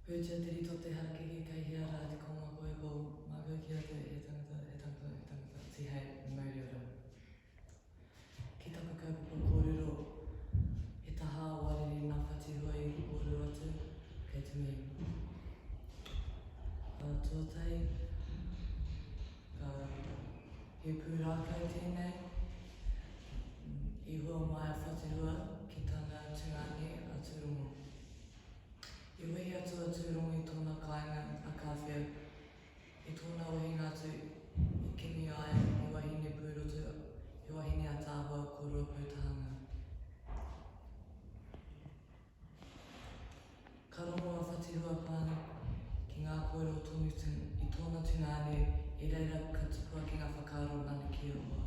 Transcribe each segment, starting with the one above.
Pūtia te rito te harakeke kai hea rā te konga koe kou mākau ki atu e tangata ti hei mauri ora. Ki taka kaupapa kōrero he taha warere nā whatihua I kōrero atu kei te mei. Tuatai, he pūrākau tēnei I hua mai a whatihua ki tāna tūngani a Tūrongo. I wehi atu a Tūrongo I tōna kāinga a kawhia, I tōna wahinga atu I kimi ai I wahine pūrotu, I wahine a tāua ko rua pūtahanga. Ka rongo a whatihua pāna ki ngā kōrero tonu I tōna tūngani I reira ka tupua ki ngā whakaaro nana ki o wai.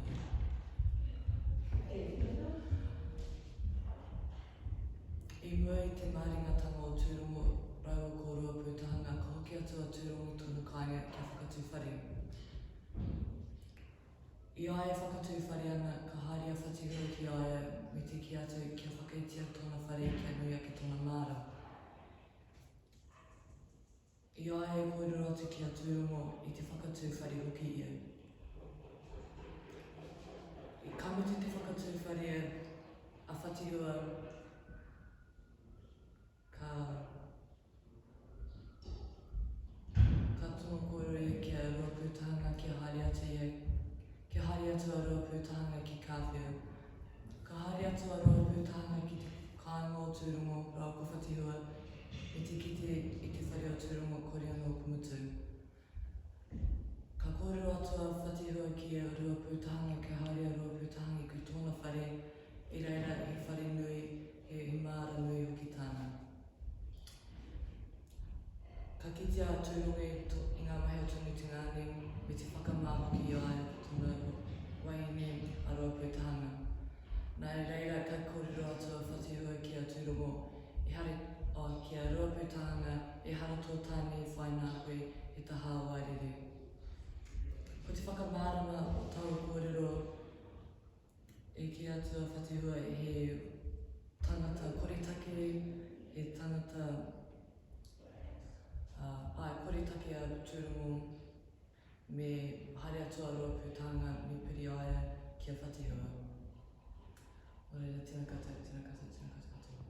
I mua I te māringatanga o Tūrongo raua ko rua pūtahanga ka hoki atu a Tūrongo I tōna kāinga kia whakatūwhare. I aia whakatūwhare ana ka haere a whatihua ki aia me te ki atu kia whakaitia tōna whare kia nui ake tōna māra. I aia e kōrero atu ki a Tūrongo I te whakatūwhare hoki ia. I kamutu te whakatūwhare a whatihua ka tono kōrero ia ki a rua pūtahanga kia haere atu ia, kia haere atu a rua pūtahanga ki kawhia. Ka haere atu a rua pūtahanga ki te kāinga o Tūrongo rau ka whatihua me te kite I te whare o Tūrongo kore anō kumutu. Ka kōrero atu a whatihua ki a rua pūtahanga kia haere a rua pūtahanga ki tōna whare I reira he whare nui he māra nui hoki tāna. Ka kitea a Tūrongo I ngā mahi o tonu tūngani me te whakamāhoki I aia ki tōna wahine a rua pūtahanga. Nā reira ka kōrero atu a whatihua ki a Tūrongo I hare ki a rua pūtahanga e hara tō tāne I whai nā koe he taha wairere. Ko te whakamārama o tau kōrero e ki atu a whatihua he tangata koretake, he tangata koretake a Tūrongo me haere atu a rua pūtahanga me piri aia ki a whatihua. Ora, tēnā koutou, tēnā koutou, tēnā koutou.